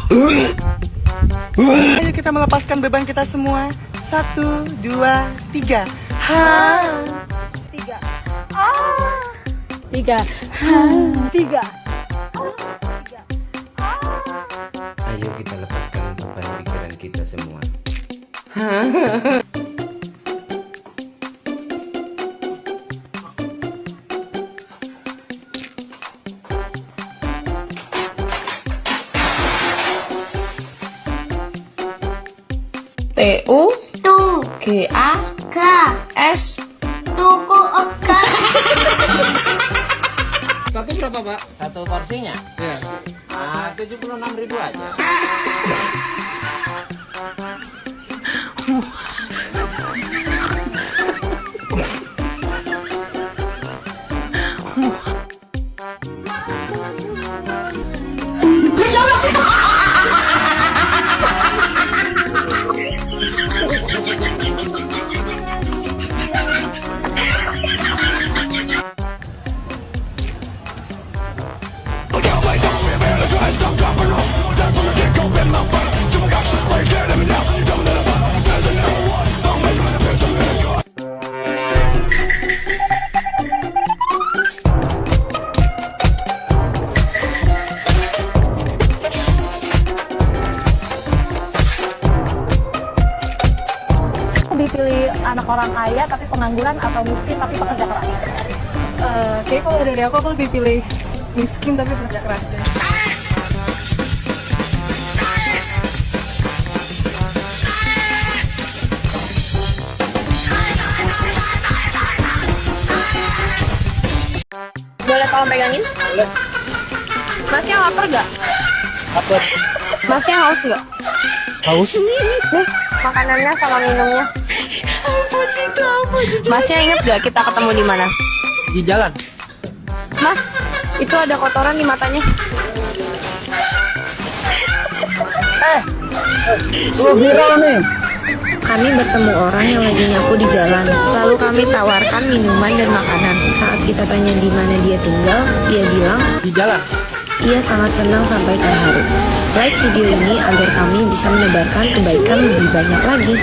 Ayo kita melepaskan beban kita semua. 1, 2, 3. Ha. 3. Ah. 3. Ha. 3. Ayo kita lepaskan beban pikiran kita semua. TU Tu GA Ga S. Tuku Oga. Satu berapa, Pak? Satu porsinya? Ya. 76.000 aja. Dipilih anak orang kaya tapi pengangguran atau miskin tapi pekerja keras? Kayak kalau dari aku lebih pilih miskin tapi pekerja keras deh. Boleh tolong pegangin? Boleh. Masnya lapar gak? Lapar. Masnya haus gak? Haus? Nih, makanannya sama minumnya. Masnya inget gak kita ketemu di mana? Di jalan. Mas, itu ada kotoran di matanya. Lu viral nih. Kami bertemu orang yang lagi nyapu di jalan. Lalu kami tawarkan minuman dan makanan. Saat kita tanya di mana dia tinggal, dia bilang Di jalan. ia sangat senang sampai terharu. Like video ini agar kami bisa menebarkan kebaikan lebih banyak lagi.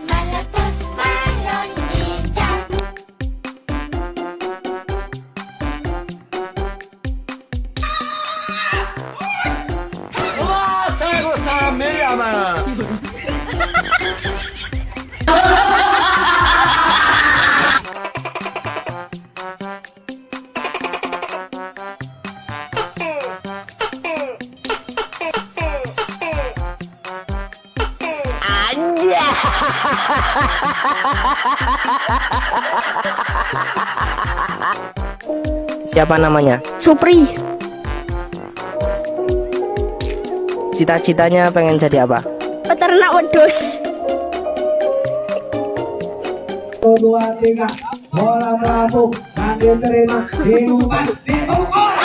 Meletus balon hijau. Wah, saya sama Miriam. Siapa namanya? Supri, Cita-citanya pengen jadi apa? peternak wedus. 2, 3, bola melambung dan diterima diumpan diukur.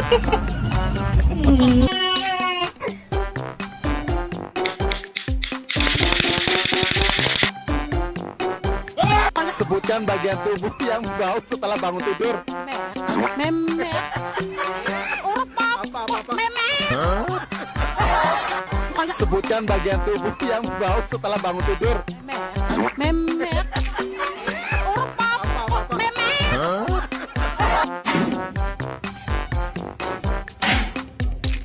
Sebutkan bagian tubuh yang bau setelah bangun tidur. Sebutkan bagian tubuh yang bau setelah bangun tidur.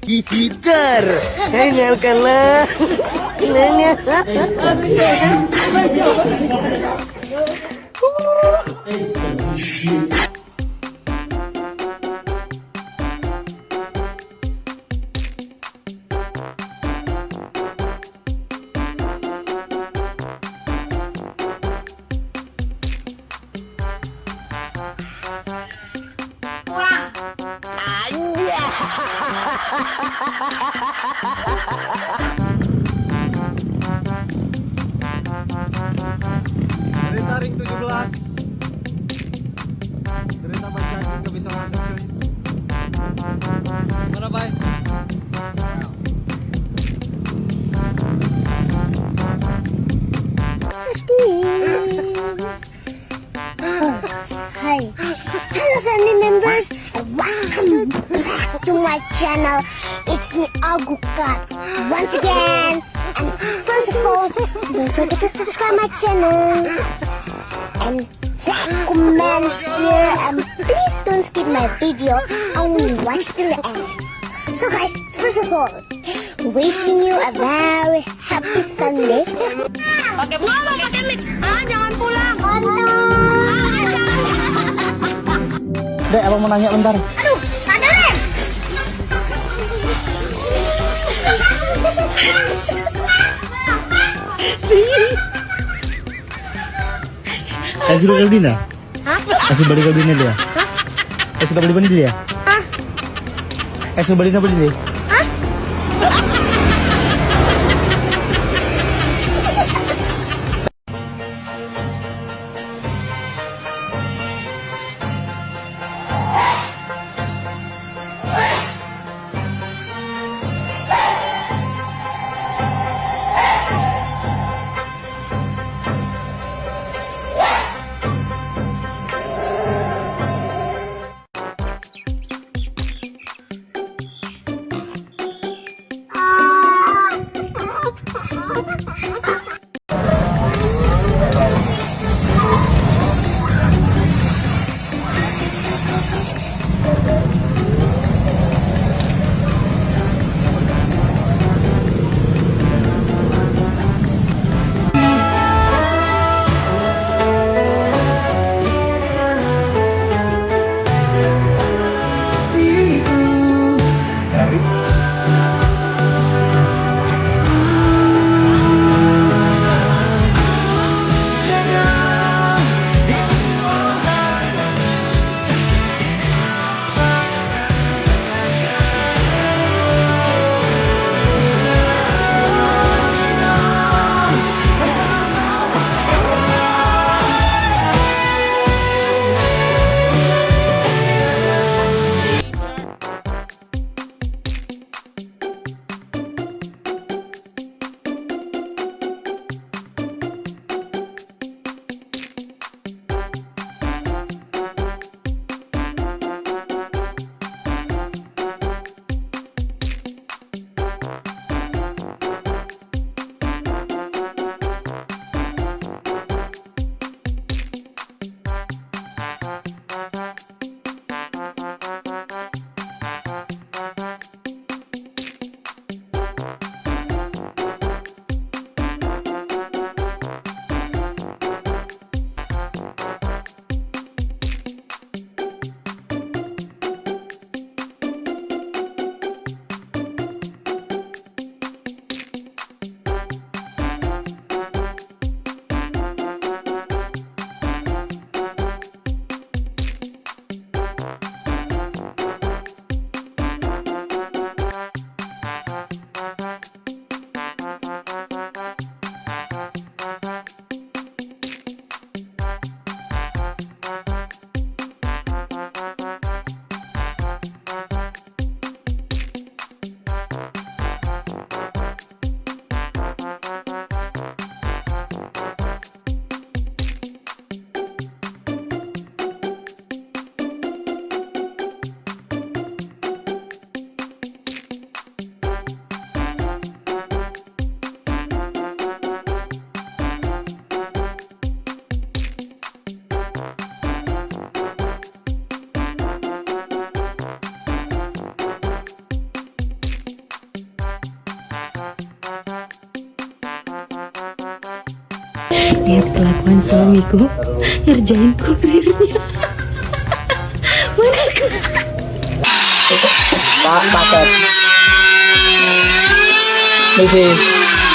Gitar, nyalakanlah. Cerita ring 17. Cerita baca nggak bisa masuk cuy. Mana bay? Hi. Hello family members. Welcome back to my channel. It's me Agukat once again. And first of all, don't forget to subscribe my channel. And comment, share, and please don't skip my video. Only watch till the end. So guys, first of all, wishing you a very happy Sunday. Pakai mic. Jangan pulang. Dek, abang mau nanya bentar. Aduh, ada Ren. Sudah balik Dina? Sudah balik Dina dia? Sudah balik dia? Sudah balik dia? Lihat kelakuan suamiku ngerjain kurirnya. Mana aku? Pak paket. Misi.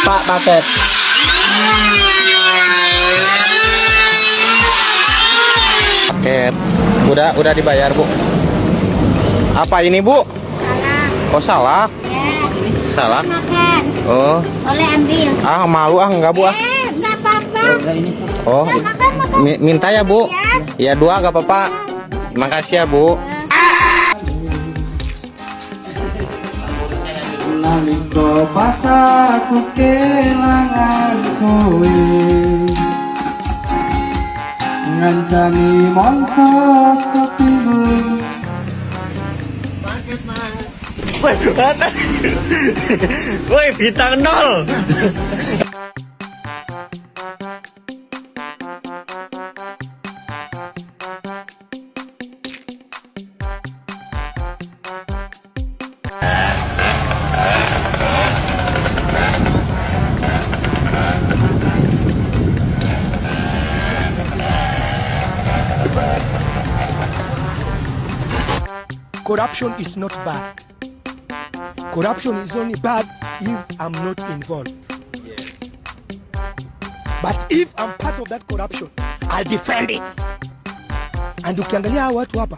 Pak paket. Paket. Udah dibayar, Bu. Apa ini, Bu? Salah. Oh, salah. Ya. Salah. Makan. Oh. Boleh ambil. Ah, malu enggak, Bu. Nggak apa-apa. Oh, minta ya, Bu. Ya, 2 enggak apa-apa. Makasih ya, Bu. Nalika pas aku kelangan kowe ngancani mongso setimbun. Woi, bintang 0. Corruption is not bad. Corruption is only bad if I'm not involved. But if I'm part of that corruption, I'll defend it. And ukiangalia hawa watu hapa